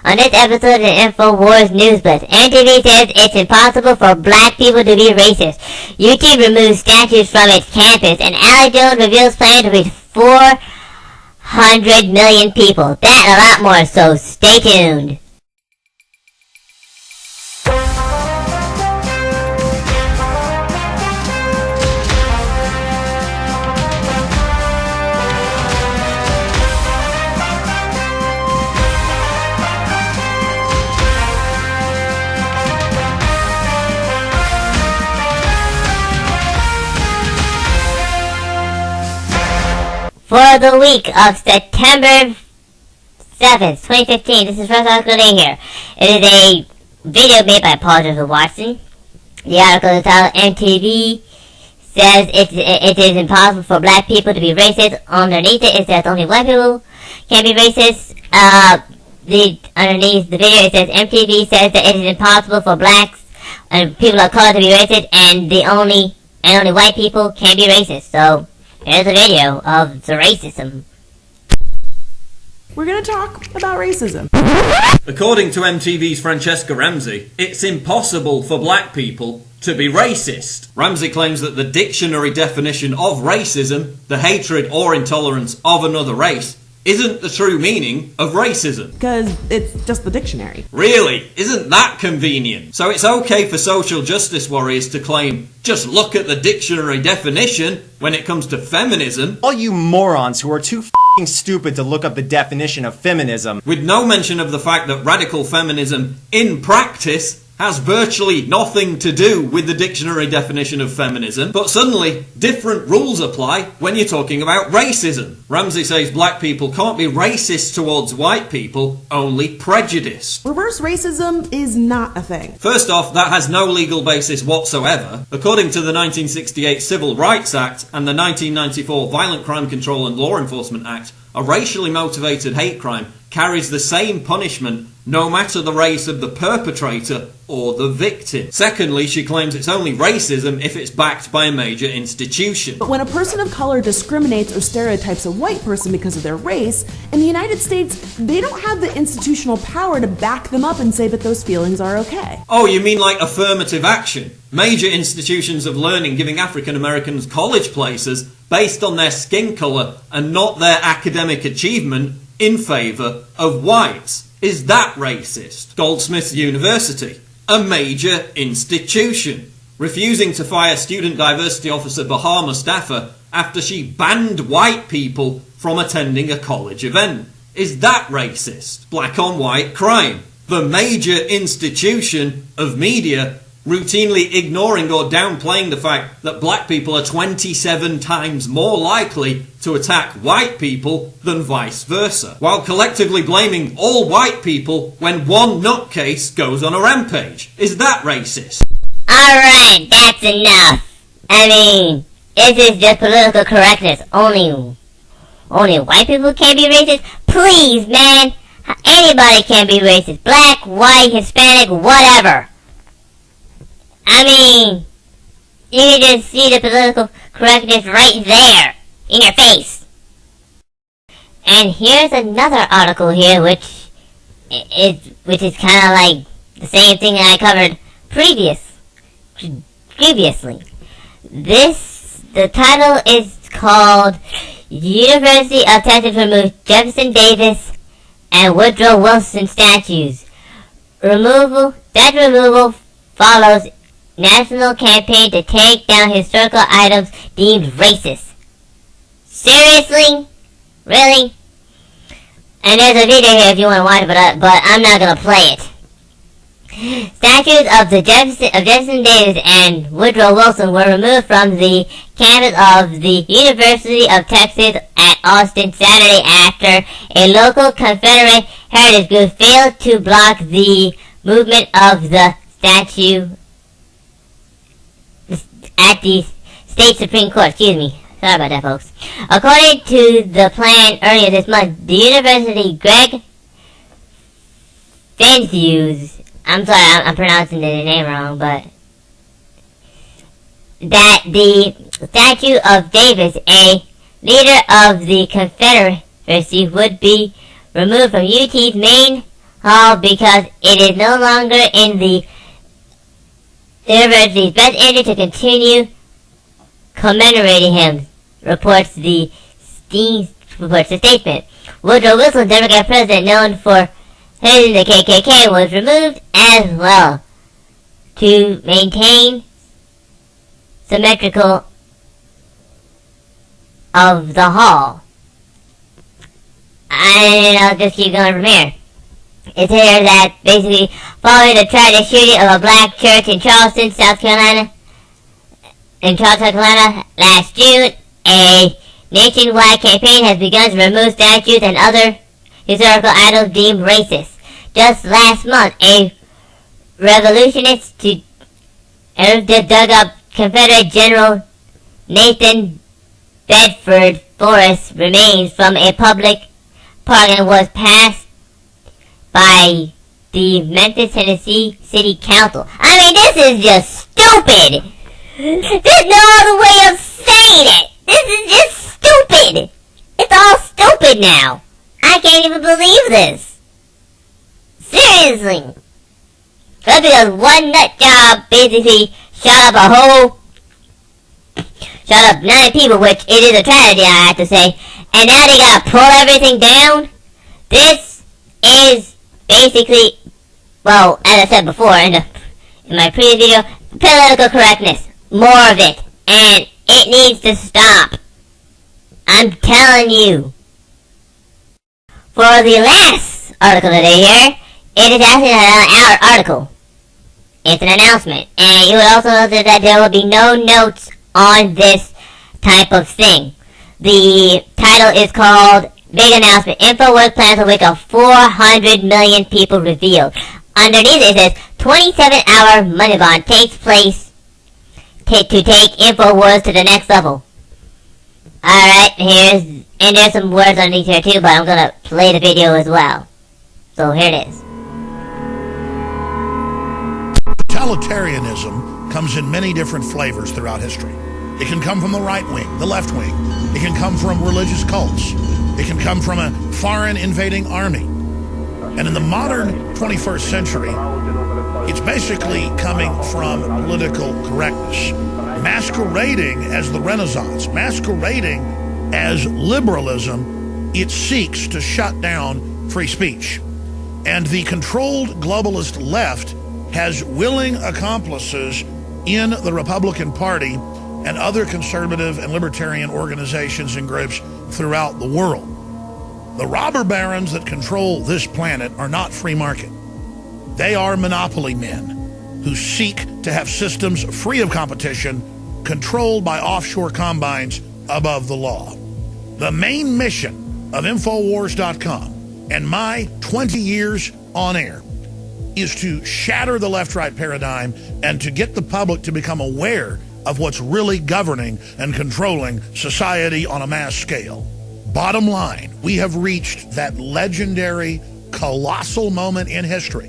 On this episode of the Infowars News Blitz, MTV says it's impossible for black people to be racist. UT removes statues from its campus, and Ally Jones reveals plan to reach 400 million people. That and a lot more, so stay tuned. For the week of September 7th, 2015, this is the first article today here. It is a video made by Paul Joseph Watson. The article is titled MTV says it is impossible for black people to be racist. Underneath it says only white people can be racist. Underneath the video it says MTV says that it is impossible for blacks and people of color to be racist, and only white people can be racist. So here's a video of the racism. We're going to talk about racism. According to MTV's Francesca Ramsey, it's impossible for black people to be racist. Ramsey claims that the dictionary definition of racism, the hatred or intolerance of another race, isn't the true meaning of racism. Because it's just the dictionary. Really? Isn't that convenient? So it's okay for social justice warriors to claim, just look at the dictionary definition when it comes to feminism. All you morons who are too f***ing stupid to look up the definition of feminism. With no mention of the fact that radical feminism, in practice, has virtually nothing to do with the dictionary definition of feminism, but suddenly different rules apply when you're talking about racism. Ramsey says black people can't be racist towards white people, only prejudiced. Reverse racism is not a thing. First off, that has no legal basis whatsoever. According to the 1968 Civil Rights Act and the 1994 Violent Crime Control and Law Enforcement Act, a racially motivated hate crime carries the same punishment no matter the race of the perpetrator or the victim. Secondly, she claims it's only racism if it's backed by a major institution. But when a person of color discriminates or stereotypes a white person because of their race, in the United States, they don't have the institutional power to back them up and say that those feelings are okay. Oh, you mean like affirmative action? Major institutions of learning giving African Americans college places based on their skin colour and not their academic achievement in favour of whites. Is that racist? Goldsmiths University, a major institution, refusing to fire student diversity officer Bahar Mustafa after she banned white people from attending a college event. Is that racist? Black on white crime, the major institution of media routinely ignoring or downplaying the fact that black people are 27 times more likely to attack white people than vice versa, while collectively blaming all white people when one nutcase goes on a rampage. Is that racist? Alright, that's enough. I mean, this is just political correctness. Only white people can be racist? Please, man. Anybody can be racist. Black, white, Hispanic, whatever. I mean, you can just see the political correctness right there, in your face. And here's another article here, which is kind of like the same thing that I covered previously. The title is called University of Texas Removes Jefferson Davis and Woodrow Wilson Statues. Statue removal follows national campaign to take down historical items deemed racist. Seriously? Really? And there's a video here if you want to watch it, but I'm not going to play it. Statues of Jefferson Davis and Woodrow Wilson were removed from the campus of the University of Texas at Austin Saturday after a local Confederate heritage group failed to block the movement of the statue at the state Supreme Court. Excuse me. Sorry about that, folks. According to the plan earlier this month, the university Greg Fenzius, I'm sorry, I'm pronouncing the name wrong, but that the statue of Davis, a leader of the Confederacy, would be removed from UT's main hall because it is no longer in the university's best interest to continue commemorating him, reports the statement. Woodrow Wilson, Democrat president known for hating the KKK, was removed as well to maintain symmetrical of the hall. And I'll just keep going from here. It's here that basically following the tragic shooting of a black church in Charleston, South Carolina, last June, a nationwide campaign has begun to remove statues and other historical idols deemed racist. Just last month, a revolutionist dug up Confederate General Nathan Bedford Forrest's remains from a public park and was passed by the Memphis, Tennessee City Council. I mean, this is just stupid! There's no other way of saying it! This is just stupid! It's all stupid now! I can't even believe this! Seriously! Just because one nut job basically shot up 9 people, which it is a tragedy, I have to say, and now they gotta pull everything down? This is basically, well, as I said before in my previous video, political correctness. More of it. And it needs to stop. I'm telling you. For the last article today here, it is actually an article. It's an announcement. And you will also notice that there will be no notes on this type of thing. The title is called Big Announcement. Infowars plans to wake up 400 million people revealed. Underneath it says 27-hour money bond takes place to take Infowars to the next level. Alright, there's some words underneath here too, but I'm gonna play the video as well. So here it is. Totalitarianism comes in many different flavors throughout history. It can come from the right wing, the left wing. It can come from religious cults. It can come from a foreign invading army. And in the modern 21st century, it's basically coming from political correctness, masquerading as the Renaissance, masquerading as liberalism. It seeks to shut down free speech. And the controlled globalist left has willing accomplices in the Republican Party and other conservative and libertarian organizations and groups throughout the world. The robber barons that control this planet are not free market. They are monopoly men who seek to have systems free of competition, controlled by offshore combines above the law. The main mission of Infowars.com and my 20 years on air is to shatter the left-right paradigm and to get the public to become aware of what's really governing and controlling society on a mass scale. Bottom line, we have reached that legendary, colossal moment in history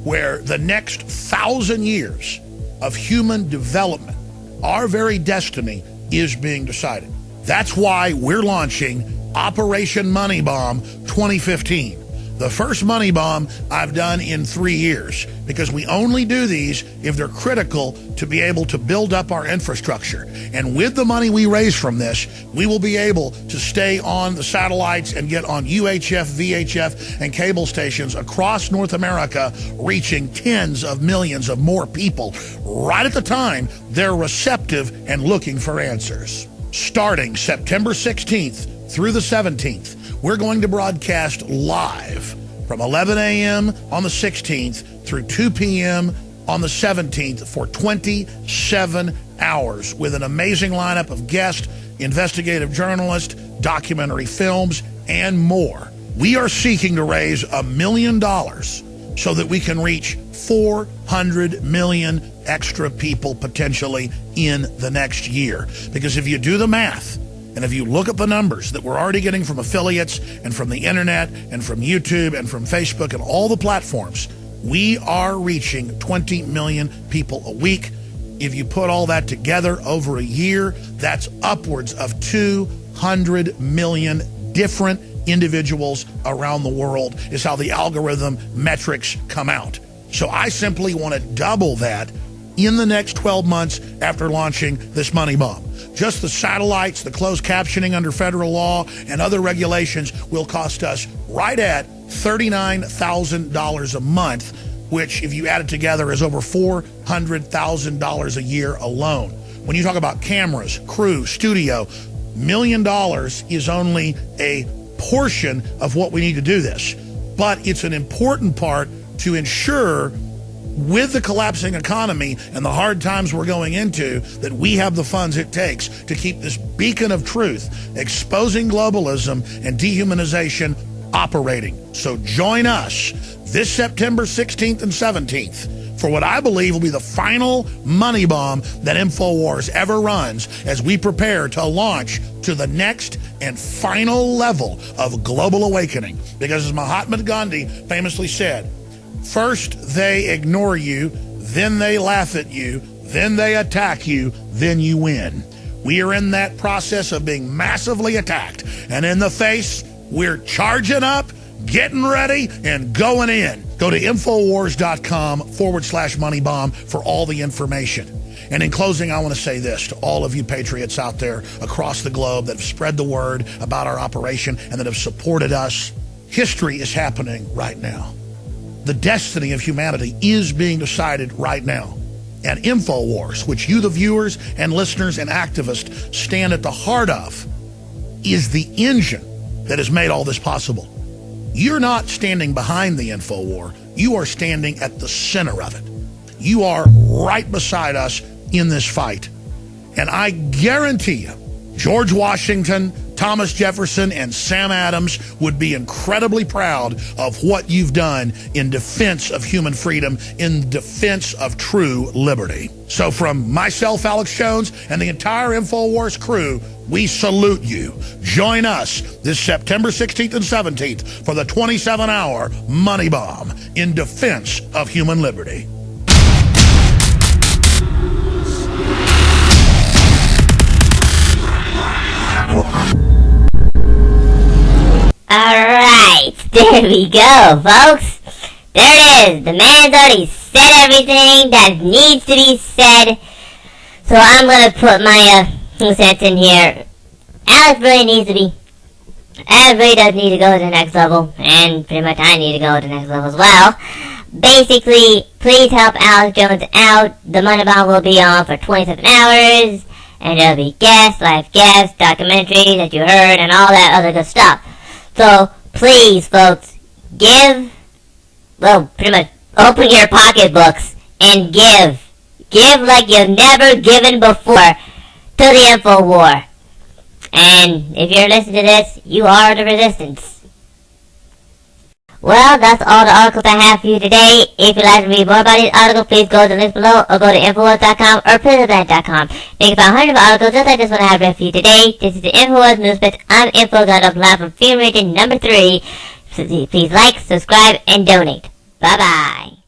where the next 1,000 years of human development, our very destiny, is being decided. That's why we're launching Operation Money Bomb 2015. The first money bomb I've done in 3 years, because we only do these if they're critical to be able to build up our infrastructure. And with the money we raise from this, we will be able to stay on the satellites and get on UHF, VHF, and cable stations across North America, reaching tens of millions of more people right at the time they're receptive and looking for answers. Starting September 16th through the 17th, we're going to broadcast live from 11 a.m. on the 16th through 2 p.m. on the 17th for 27 hours with an amazing lineup of guests, investigative journalists, documentary films, and more. We are seeking to raise $1 million so that we can reach 400 million extra people potentially in the next year. Because if you do the math, and if you look at the numbers that we're already getting from affiliates and from the internet and from YouTube and from Facebook and all the platforms, we are reaching 20 million people a week. If you put all that together over a year, that's upwards of 200 million different individuals around the world is how the algorithm metrics come out. So I simply want to double that in the next 12 months after launching this money bomb. Just the satellites, the closed captioning under federal law, and other regulations will cost us right at $39,000 a month, which, if you add it together, is over $400,000 a year alone. When you talk about cameras, crew, studio, $1 million is only a portion of what we need to do this. But it's an important part to ensure, with the collapsing economy and the hard times we're going into, that we have the funds it takes to keep this beacon of truth, exposing globalism and dehumanization, operating. So join us this September 16th and 17th for what I believe will be the final money bomb that Infowars ever runs as we prepare to launch to the next and final level of global awakening. Because as Mahatma Gandhi famously said, first they ignore you, then they laugh at you, then they attack you, then you win. We are in that process of being massively attacked, and in the face, we're charging up, getting ready, and going in. Go to Infowars.com/moneybomb for all the information. And in closing, I want to say this to all of you patriots out there across the globe that have spread the word about our operation and that have supported us. History is happening right now. The destiny of humanity is being decided right now. And Infowars, which you, the viewers and listeners and activists, stand at the heart of, is the engine that has made all this possible. You're not standing behind the Infowar. You are standing at the center of it. You are right beside us in this fight. And I guarantee you, George Washington, Thomas Jefferson, and Sam Adams would be incredibly proud of what you've done in defense of human freedom, in defense of true liberty. So from myself, Alex Jones, and the entire Infowars crew, we salute you. Join us this September 16th and 17th for the 27-hour money bomb in defense of human liberty. Alright, there we go, folks. There it is. The man's already said everything that needs to be said. So I'm going to put my 2 cents in here. Alex really does need to go to the next level. And pretty much I need to go to the next level as well. Basically, please help Alex Jones out. The money bomb will be on for 27 hours. And there'll be guests, live guests, documentaries that you heard, and all that other good stuff. So, please, folks, pretty much open your pocketbooks and give. Give like you've never given before to the Infowar. And if you're listening to this, you are the resistance. Well, that's all the articles I have for you today. If you'd like to read more about these articles, please go to the links below or go to Infowars.com or PrisonBank.com. You can find hundreds of articles just like this one I have read for you today. This is the Infowars Newsbit. I'm Info God up live from Freedom Region number 3. So please like, subscribe, and donate. Bye-bye.